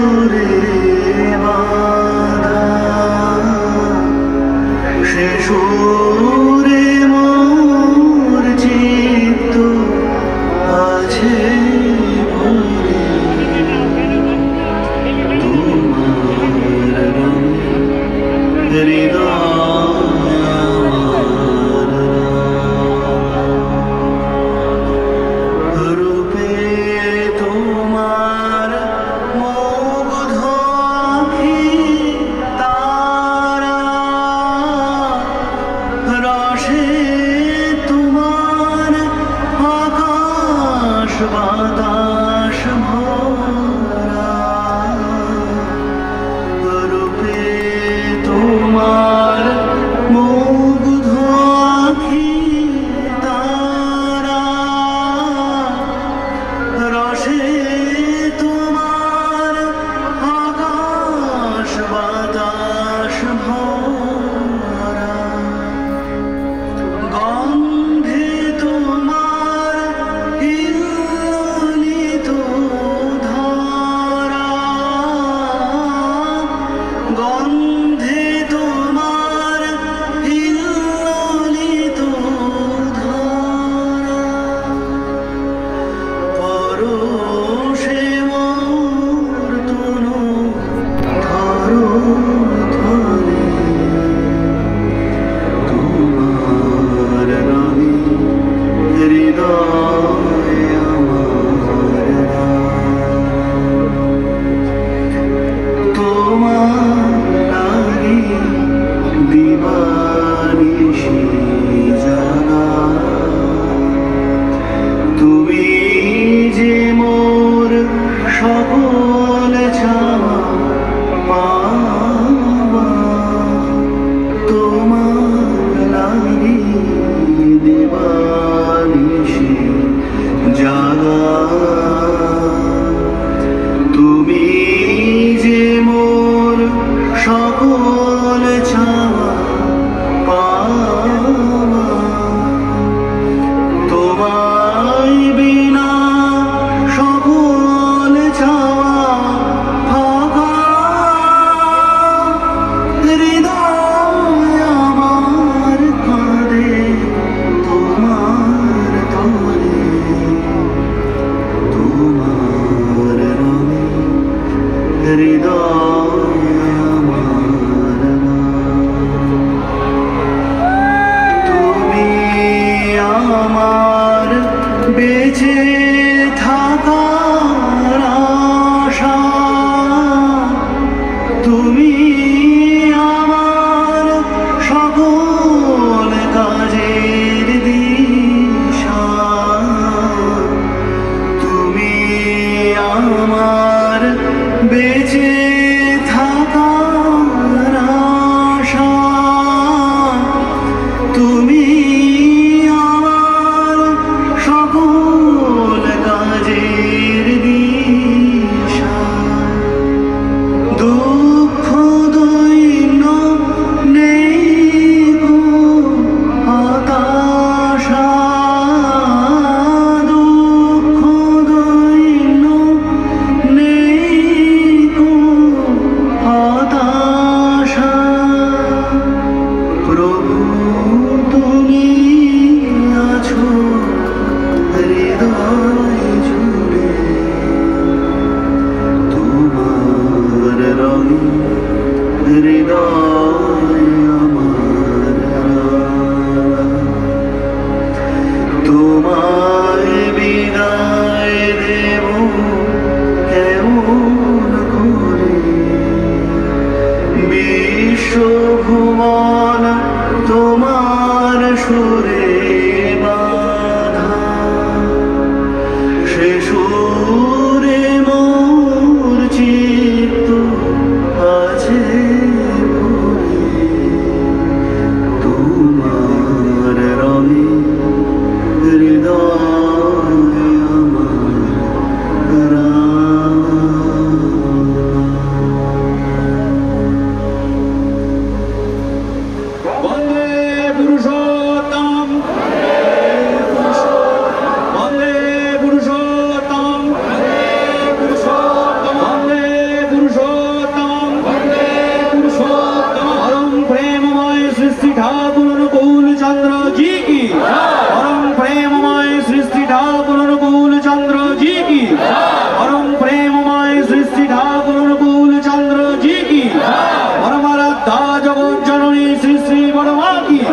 সুরে বাঁধা সে সুরে মোর চিত্ত আছে ভরে তোমার হৃদয় আমার রূপে তোমার মুগ্ধ আঁখি তারা রসে তোমার আকাশ বাতাস ভরা রূপে তোমার মুগ্ধ আঁখি তারা রসে তোমার আকাশ বাতাস ভরা গন্ধে তোমার হিল্লোলিত ধারা গন্ধে তোমার হিল্লোলিত ধারা পরশে মোর তনু ধরো ধরে তোমার রঙে হৃদয় আমার তোমার লাগি দিবানিশি জানা তুমি যে মোর সকল চাওয়া পাওয়া তোমার লাগি দিবানিশি জাগা তুমি যে মোর সকল চাওয়া পাওয়া তোমায় বিনা সকল চাওয়া ফাঁকা হৃদয় আমার কাঁদে তোমার তরে তোমার রঙে হৃদয় আমার তুমি আমার বেঁচে থাকার আশা তুমি আমার সকল কাজের দিশা তুমি আমার বেঁচে থাকার আশা তুমি আমার সকল কাজের দিশা দুঃখ দৈন্য নেই গো হতাশা দুঃখ দৈন্য নেই গো হতাশা প্রভু তুমি আছো হৃদয় জুড়ে তোমার রঙে হৃদয় আমার তোমায় বিদায় দেব কেমন করে বিশ্বভুবন তোমার সুরে